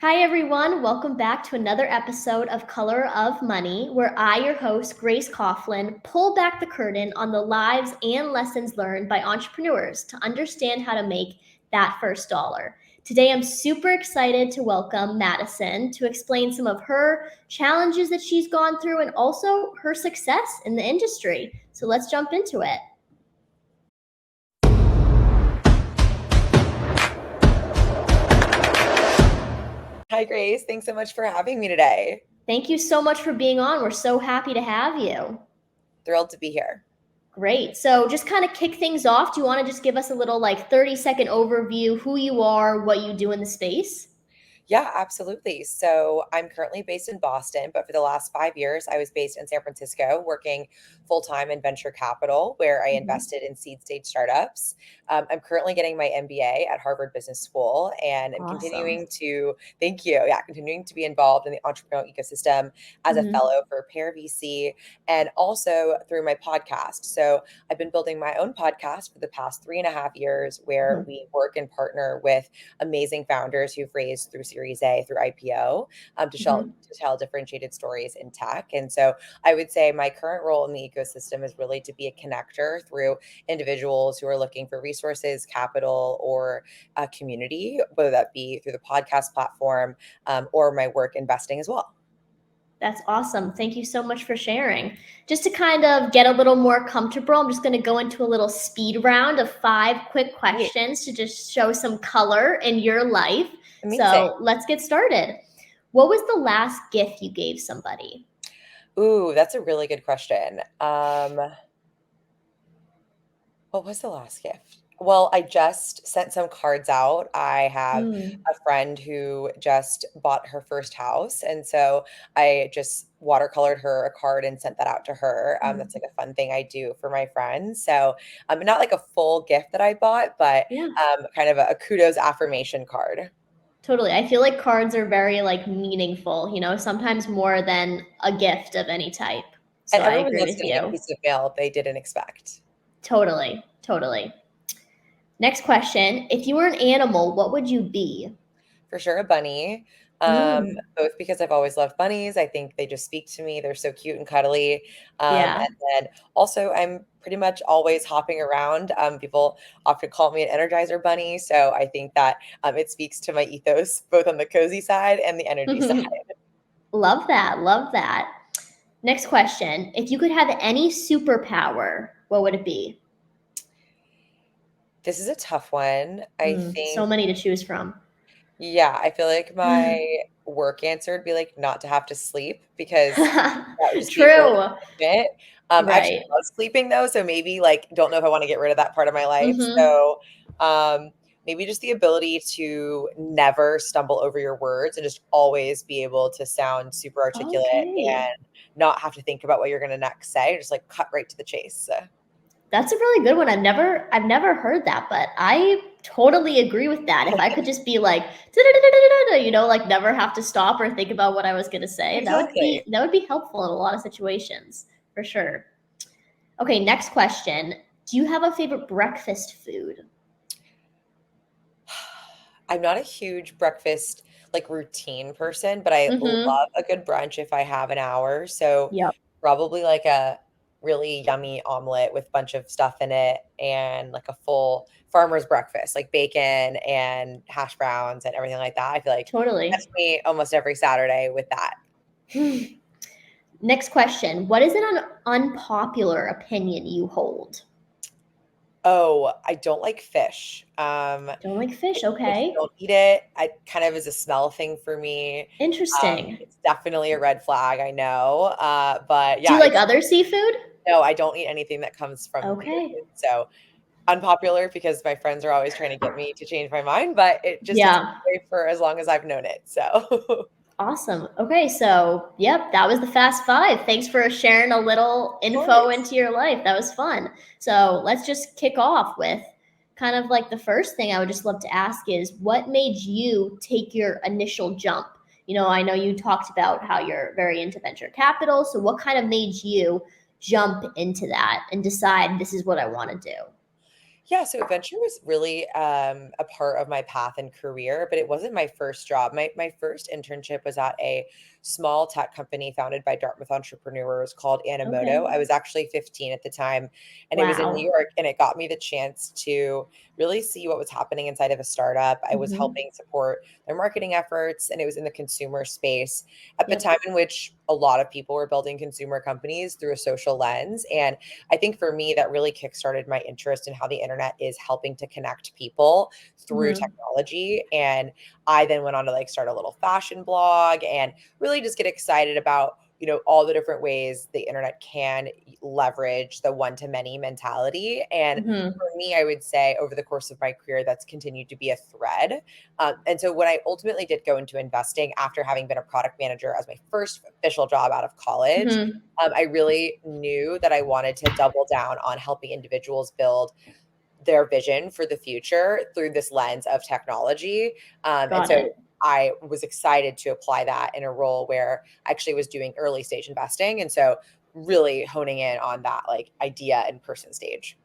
Hi, everyone. Welcome back to another episode of Color of Money, where I, your host, Grace Coughlin, pull back the curtain on the lives and lessons learned by entrepreneurs to understand how to make that first dollar. Today, I'm super excited to welcome Madison to explain some of her challenges that she's gone through and also her success in the industry. So let's jump into it. Hi, Grace. Thanks so much for having me today. Thank you so much for being on. We're so happy to have you. Thrilled to be here. Great. So just kind of kick things off. Do you want to just give us a little 30-second overview, who you are, what you do in the space? Yeah, absolutely. So I'm currently based in Boston, but for the last 5 years, I was based in San Francisco working full time in venture capital, where I invested in seed stage startups. I'm currently getting my MBA at Harvard Business School, and I'm Awesome. thank you. Yeah, continuing to be involved in the entrepreneurial ecosystem as a Mhm. fellow for Pear VC and also through my podcast. So I've been building my own podcast for the past 3.5 years, where Mhm. we work and partner with amazing founders who've raised through Series A, through IPO, Mhm. to tell differentiated stories in tech. And so I would say my current role in the ecosystem is really to be a connector through individuals who are looking for resources, capital, or a community, whether that be through the podcast platform or my work investing as well. That's awesome. Thank you so much for sharing. Just to kind of get a little more comfortable, I'm just going to go into a little speed round of 5 quick Great. questions to just show some color in your life. Amazing. So let's get started. What was the last gift you gave somebody? Ooh, that's a really good question. What was the last gift? Well, I just sent some cards out. I have Mm. a friend who just bought her first house, and so I just watercolored her a card and sent that out to her. That's Mm. like a fun thing I do for my friends. So, not like a full gift that I bought, but Yeah. kind of a kudos affirmation card. Totally. I feel like cards are very meaningful, sometimes more than a gift of any type. And So I everyone agree loves with getting a you. piece of mail they didn't expect. Totally. Totally. Next question. If you were an animal, what would you be? For sure, a bunny. Mm, Both because I've always loved bunnies. I think they just speak to me. They're so cute and cuddly. yeah. And then also, I'm pretty much always hopping around. People often call me an Energizer bunny. So I think that it speaks to my ethos, both on the cozy side and the energy side. Love that. Love that. Next question. If you could have any superpower, what would it be? This is a tough one. I So think, many to choose from. yeah, I feel like my work answer would be like not to have to sleep because that would just be really True. unfortunate. I actually Right. love sleeping though, so maybe like don't know if I want to get rid of that part of my life. Mm-hmm. So maybe just the ability to never stumble over your words and just always be able to sound super articulate Okay. and not have to think about what you're going to next say, just like cut right to the chase. That's a really good one. I've never heard that, but I totally agree with that. If I could just be like, never have to stop or think about what I was gonna say, that would Exactly. be that would be helpful in a lot of situations, for sure. Okay, next question. Do you have a favorite breakfast food? I'm not a huge breakfast like routine person, but I Mm-hmm. love a good brunch if I have an hour. So Yep. probably like a really yummy omelet with a bunch of stuff in it and like a full farmer's breakfast, like bacon and hash browns and everything like that. I feel like Totally. that's me almost every Saturday with that. Next question. What is an unpopular opinion you hold? Oh, I don't like fish. Don't like fish, I just okay. don't eat it. I kind of is a smell thing for me. Interesting. It's definitely a red flag, I know. But Do yeah, you like it's other seafood? no, I don't eat anything that comes from the Okay. ocean. So unpopular because my friends are always trying to get me to change my mind, but it just is Yeah. way for as long as I've known it. So Awesome. Okay, so yep, that was the fast five. Thanks for sharing a little of info course. into your life. That was fun. So let's just kick off with kind of like the first thing I would just love to ask is what made you take your initial jump? I know you talked about how you're very into venture capital. So what kind of made you jump into that and decide this is what I want to do? Yeah, so venture was really a part of my path and career, but it wasn't my first job. My first internship was at a small tech company founded by Dartmouth entrepreneurs called Okay. Animoto. I was actually 15 at the time, and it was in New Wow. York, and it got me the chance to really see what was happening inside of a startup. I was Hmm. helping support their marketing efforts, and it was in the consumer space at the Yep. time in which a lot of people were building consumer companies through a social lens. And I think for me, that really kickstarted my interest in how the internet is helping to connect people through Hmm. technology. And I then went on to like start a little fashion blog and really just get excited about, all the different ways the internet can leverage the one to many mentality. And Hmm. for me, I would say over the course of my career, that's continued to be a thread. And so when I ultimately did go into investing after having been a product manager as my first official job out of college, Hmm. I really knew that I wanted to double down on helping individuals build their vision for the future through this lens of technology. And Got so it. I was excited to apply that in a role where I actually was doing early stage investing. And so really honing in on that like idea and person stage.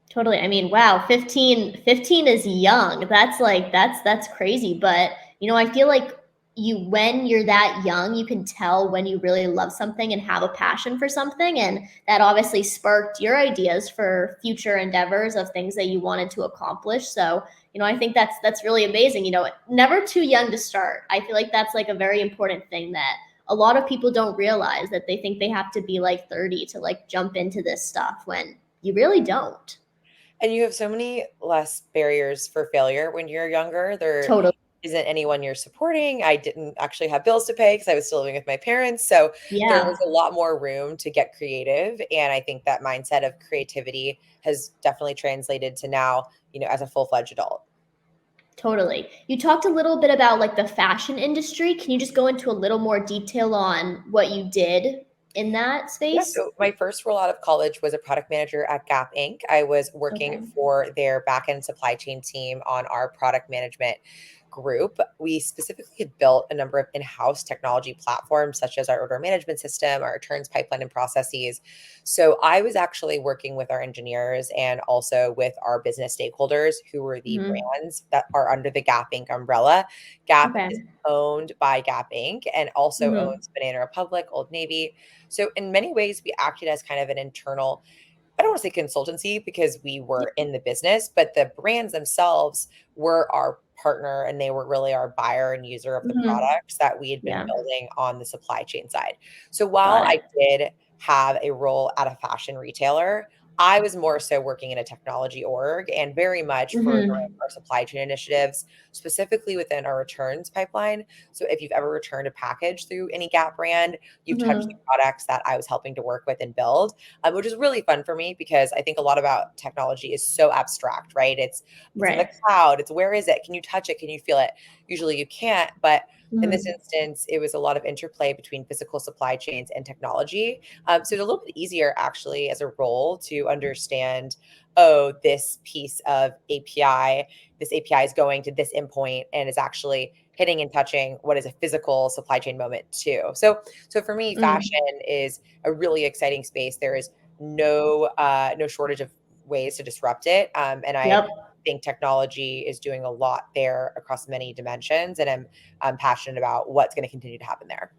Totally. I mean, wow, 15 is young. That's crazy, but I feel like when you're that young, you can tell when you really love something and have a passion for something, and that obviously sparked your ideas for future endeavors of things that you wanted to accomplish. So, I think that's really amazing. Never too young to start. I feel like that's like a very important thing that a lot of people don't realize, that they think they have to be like 30 to like jump into this stuff when you really don't. And you have so many less barriers for failure when you're younger. There Totally. isn't anyone you're supporting. I didn't actually have bills to pay because I was still living with my parents. So there Yeah, was a lot more room to get creative. And I think that mindset of creativity has definitely translated to now, as a full-fledged adult. totally. You talked a little bit about like the fashion industry. Can you just go into a little more detail on what you did in that Yeah, space? so my first role out of college was a product manager at Gap Inc. I was working Okay. for their back end supply chain team on our product management group. We specifically had built a number of in house technology platforms, such as our order management system, our returns pipeline and processes. So I was actually working with our engineers and also with our business stakeholders who were the Hmm. brands that are under the Gap Inc. umbrella. Gap is Okay. owned by Gap Inc. and also Hmm. owns Banana Republic, Old Navy. So in many ways, we acted as kind of an internal, I don't want to say consultancy because we were in the business, but the brands themselves were our partner and they were really our buyer and user of the Hmm. products that we had been Yeah, building on the supply chain side. So while got I it. did have a role at a fashion retailer, I was more so working in a technology org and very much furthering Hmm. our supply chain initiatives, specifically within our returns pipeline. So if you've ever returned a package through any Gap brand, you've touched the Hmm. products that I was helping to work with and build, which is really fun for me because I think a lot about technology is so abstract, right? It's in the Right. cloud. It's where is it? Can you touch it? Can you feel it? Usually you can't, but in this Hmm. instance, it was a lot of interplay between physical supply chains and technology. So it's a little bit easier actually as a role to understand, oh, this API is going to this endpoint and is actually hitting and touching what is a physical supply chain moment too. So for me, Mm. fashion is a really exciting space. There is no shortage of ways to disrupt it, and I Yep. think technology is doing a lot there across many dimensions, and I'm passionate about what's going to continue to happen there.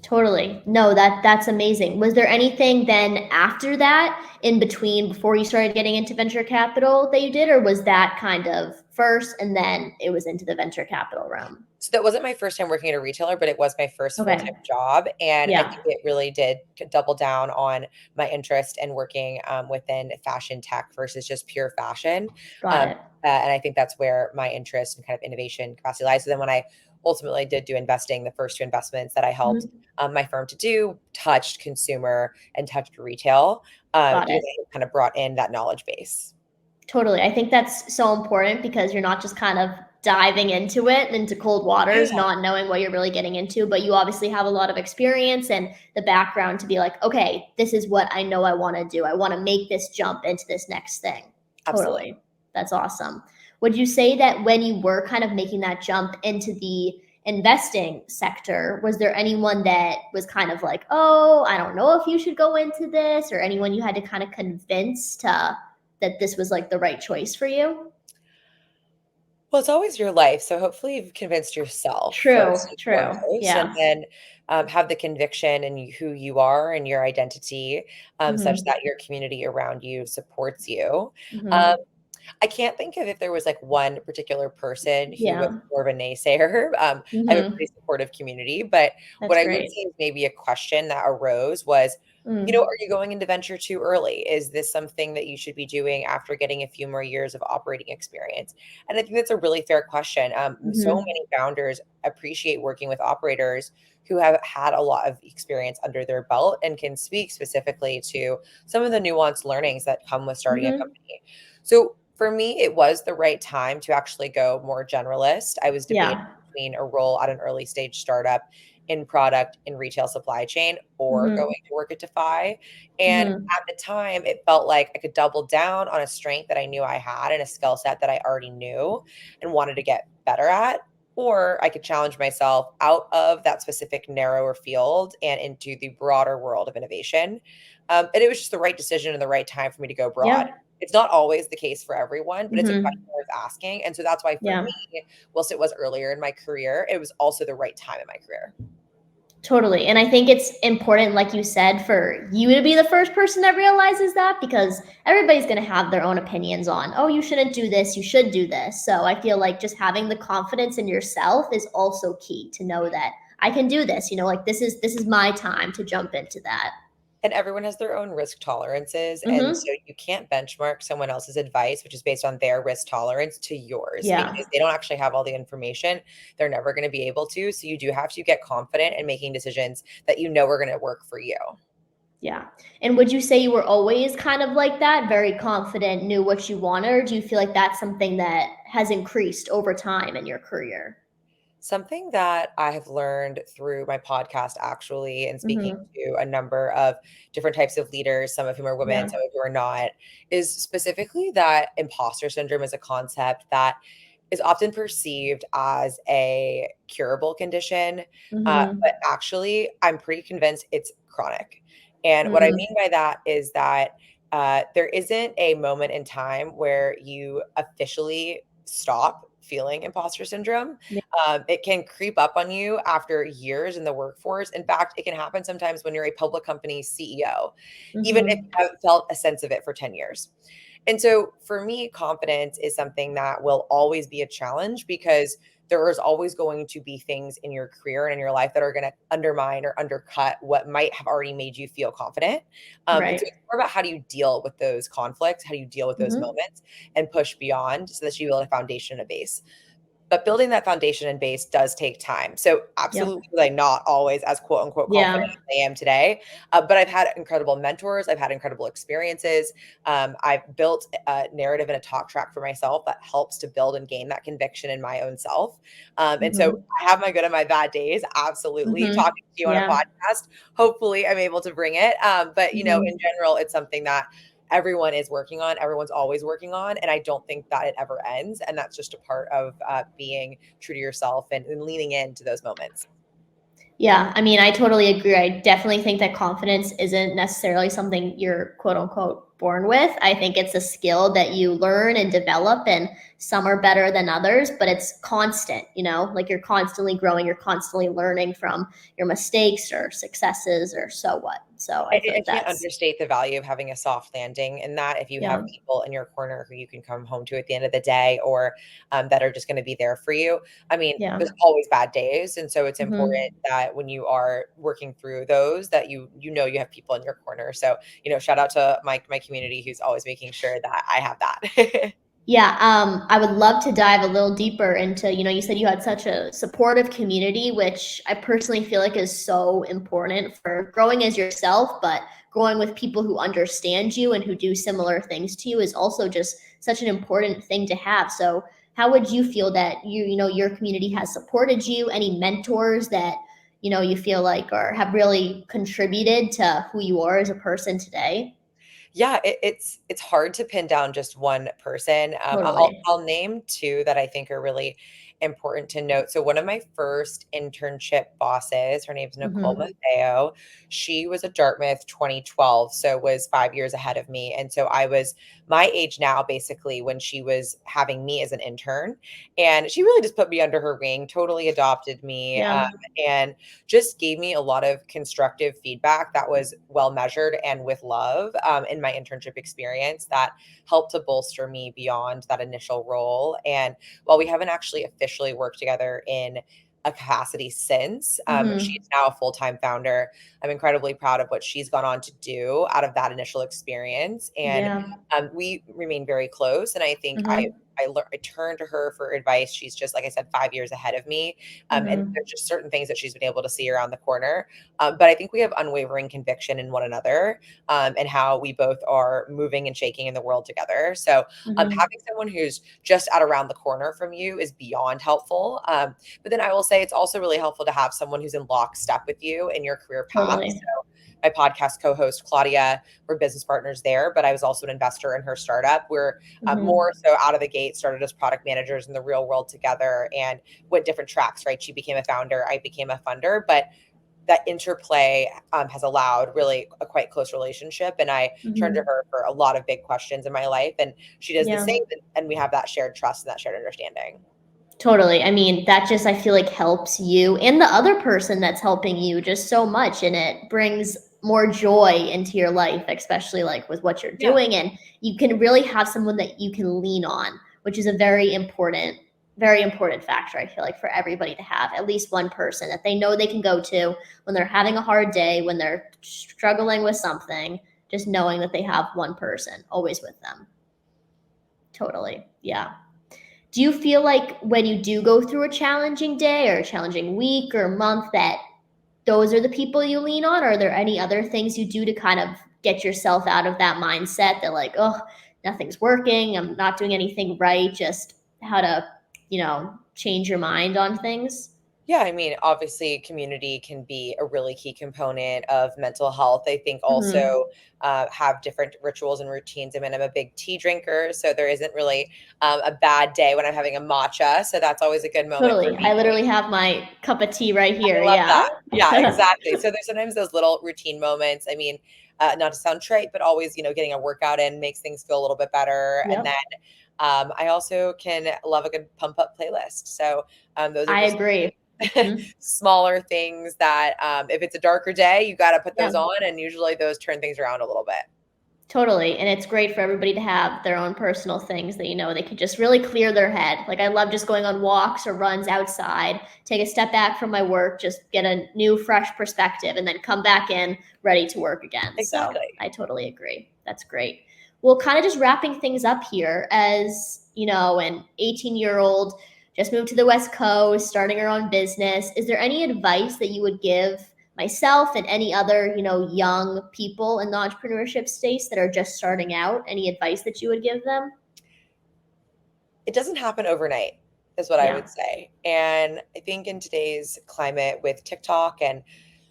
Totally. No, that's amazing. Was there anything then after that, in between, before you started getting into venture capital, that you did, or was that kind of first and then it was into the venture capital realm? So that wasn't my first time working at a retailer, but it was my first full-time Okay. job, and I Yeah. think it really did double down on my interest in working within fashion tech versus just pure fashion. Got Um, it. and I think that's where my interest and kind of innovation capacity lies. So then when I ultimately did do investing, the first two investments that I helped Mhm. my firm to do touched consumer and touched retail Got because it. I kind of brought in that knowledge base. Totally. I think that's so important because you're not just kind of diving into it, into cold waters, Yeah, not knowing what you're really getting into, but you obviously have a lot of experience and the background to be like, okay, this is what I know I want to do. I want to make this jump into this next thing. absolutely. Totally. That's awesome. Would you say that when you were kind of making that jump into the investing sector, was there anyone that was kind of like, oh, I don't know if you should go into this, or anyone you had to kind of convince to that this was like the right choice for you? Well, it's always your life, so hopefully you've convinced yourself True, first and true. foremost, and Yeah. then, have the conviction in who you are and your identity, such Mhm. that your community around you supports you. Um, Mhm. I can't think of if there was, like, one particular person who was Yeah. more of a naysayer. I have a Mhm. pretty supportive community, but what That's I would great. say is maybe a question that arose was, Mm. are you going into venture too early? Is this something that you should be doing after getting a few more years of operating experience? And I think that's a really fair question. So Mhm. many founders appreciate working with operators who have had a lot of experience under their belt and can speak specifically to some of the nuanced learnings that come with starting a Mhm. company. So for me, it was the right time to actually go more generalist. I was debating Yeah. between a role at an early stage startup in product in retail supply chain or Mhm. going to work at Defy. And Mhm. at the time, it felt like I could double down on a strength that I knew I had and a skill set that I already knew and wanted to get better at. Or I could challenge myself out of that specific narrower field and into the broader world of innovation. And it was just the right decision and the right time for me to go broad. Yeah. It's not always the case for everyone, but it's a question Mhm. worth asking. And so that's why for Yeah. me, whilst it was earlier in my career, it was also the right time in my career. Totally. And I think it's important, like you said, for you to be the first person that realizes that because everybody's going to have their own opinions on, oh, you shouldn't do this, you should do this. So I feel like just having the confidence in yourself is also key to know that I can do this, like this is my time to jump into that. And everyone has their own risk tolerances. And so Mhm. you can't benchmark someone else's advice, which is based on their risk tolerance, to yours Yeah. because they don't actually have all the information. They're never going to be able to. So you do have to get confident in making decisions that you know are going to work for you. Yeah. And would you say you were always kind of like that, very confident, knew what you wanted, or do you feel like that's something that has increased over time in your career? Something that I have learned through my podcast, actually, and speaking Mhm. to a number of different types of leaders, some of whom are women, Yeah. some of whom are not, is specifically that imposter syndrome is a concept that is often perceived as a curable condition. But Mhm. actually, I'm pretty convinced it's chronic. And what I mean Mhm. by that is that there isn't a moment in time where you officially stop feeling imposter syndrome. Yeah. It can creep up on you after years in the workforce. In fact, it can happen sometimes when you're a public company CEO, even if Mhm. you haven't felt a sense of it for 10 years. And so for me, confidence is something that will always be a challenge because there is always going to be things in your career and in your life that are going to undermine or undercut what might have already made you feel confident. And so Right. it's more about how do you deal with those conflicts, how do you deal with those Mhm. moments and push beyond so that you build a foundation and a base. But building that foundation and base does take time. So Yep. absolutely, like, not always as quote unquote confident Yeah. as I am today. But I've had incredible mentors. I've had incredible experiences. I've built a narrative and a talk track for myself that helps to build and gain that conviction in my own self. And so Mhm. I have my good and my bad days. Absolutely. Mhm. Talking to you on a Yeah. podcast. Hopefully I'm able to bring it. But in Mhm. general, it's something that everyone is working on, everyone's always working on, and I don't think that it ever ends, and that's just a part of, being true to yourself and leaning into those moments. Yeah, I mean, I totally agree. I definitely think that confidence isn't necessarily something you're quote unquote born with. I think it's a skill that you learn and develop, and some are better than others, but it's constant, like you're constantly growing, you're constantly learning from your mistakes or successes or so what. So I feel I like can't that's, understate the value of having a soft landing in that if you have yeah. people in your corner who you can come home to at the end of the day or, that are just gonna be there for you. I mean, Yeah. there's always bad days, and so it's important Hmm. that when you are working through those, that you have people in your corner. So, shout out to my community who's always making sure that I have that. Yeah, I would love to dive a little deeper into, you said you had such a supportive community, which I personally feel like is so important for growing as yourself, but growing with people who understand you and who do similar things to you is also just such an important thing to have. So, how would you feel that your community has supported you? Any mentors that, you feel like or have really contributed to who you are as a person today? Yeah, it's hard to pin down just one person. I'll Totally. I'll name two that I think are really important to note. So one of my first internship bosses, her name's Nicole Mm-hmm. Maffeo. She was a Dartmouth 2012, so was 5 years ahead of me. And so I was my age now, basically, when she was having me as an intern. And she really just put me under her wing, totally adopted me, Yeah. and just gave me a lot of constructive feedback that was well measured and with love in my internship experience that helped to bolster me beyond that initial role. And while we haven't actually officially worked together in a capacity since, Mm-hmm. she's now a full-time founder. I'm incredibly proud of what she's gone on to do out of that initial experience. And Yeah. we remain very close. And I think Mm-hmm. I turn to her for advice. She's just, like I said, 5 years ahead of me. And Mm-hmm. there's just certain things that she's been able to see around the corner. But I think we have unwavering conviction in one another, and how we both are moving and shaking in the world together. So Mm-hmm. having someone who's just out around the corner from you is beyond helpful. But then I will say it's also really helpful to have someone who's in lockstep with you in your career path. Totally. So my podcast co-host Claudia, we're business partners there, but I was also an investor in her startup. We're Mm-hmm. more so out of the gate, started as product managers in the real world together and went different tracks, right? She became a founder, I became a funder, but that interplay has allowed really a quite close relationship. And I turn to Mm-hmm. her for a lot of big questions in my life, and she does the Yeah. same. And we have that shared trust and that shared understanding. Totally. I mean, that just, I feel like, helps you and the other person that's helping you just so much. And it brings more joy into your life, especially like with what you're Yeah. doing. And you can really have someone that you can lean on, which is a very important factor, I feel like, for everybody to have at least one person that they know they can go to when they're having a hard day, when they're struggling with something, just knowing that they have one person always with them. Totally. Yeah. Do you feel like when you do go through a challenging day or a challenging week or month that those are the people you lean on? Or are there any other things you do to kind of get yourself out of that mindset that, like, oh, nothing's working, I'm not doing anything right, just how to, change your mind on things? Yeah, I mean, obviously, community can be a really key component of mental health. I think Hmm. also have different rituals and routines. I mean, I'm a big tea drinker, so there isn't really a bad day when I'm having a matcha. So that's always a good moment for Totally. I me. literally have my cup of tea right here. I love Yeah. that. Yeah, exactly. So there's sometimes those little routine moments. I mean, not to sound trite, but always, getting a workout in makes things feel a little bit better. And then Yep. I also can love a good pump up playlist. So those are I just agree. Hmm. smaller things that if it's a darker day, you got to put Yeah. those on. And usually those turn things around a little bit. Totally. And it's great for everybody to have their own personal things that, they can just really clear their head. Like, I love just going on walks or runs outside, take a step back from my work, just get a new, fresh perspective, and then come back in ready to work again. So Exactly. I totally agree. That's great. Well, kind of just wrapping things up here, as, an 18-year-old just moved to the West Coast, starting her own business. Is there any advice that you would give myself and any other, young people in the entrepreneurship space that are just starting out? Any advice that you would give them? It doesn't happen overnight, is what I Yeah. would say. And I think in today's climate with TikTok and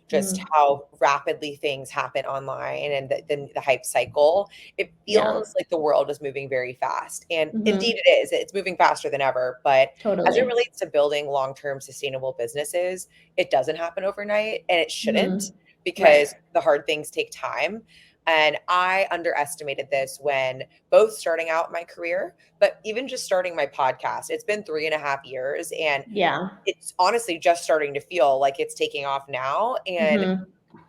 just Mm, how rapidly things happen online and the hype cycle, it yeah. feels like the world is moving very fast. And Hmm. indeed it is. It's moving faster than ever. But as it Totally. relates to building long-term sustainable businesses, it doesn't happen overnight and it Hmm. shouldn't, Right. because the hard things take time. And I underestimated this when both starting out my career, but even just starting my podcast. It's been 3.5 years, and Yeah. it's honestly just starting to feel like it's taking off now. And Hmm.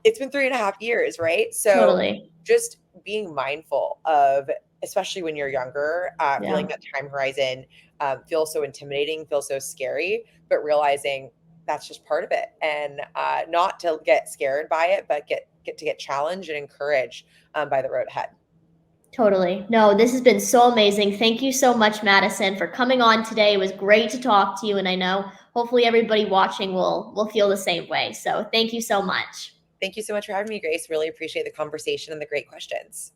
it's been 3.5 years, right? So Totally. just being mindful of, especially when you're younger, feeling Yeah. that time horizon feels so intimidating, feels so scary, but realizing that's just part of it, and not to get scared by it, but get challenged and encouraged by the road ahead. Totally. No, this has been so amazing. Thank you so much, Madison, for coming on today. It was great to talk to you, and I know hopefully everybody watching will feel the same way. So thank you so much. Thank you so much for having me, Grace. Really appreciate the conversation and the great questions.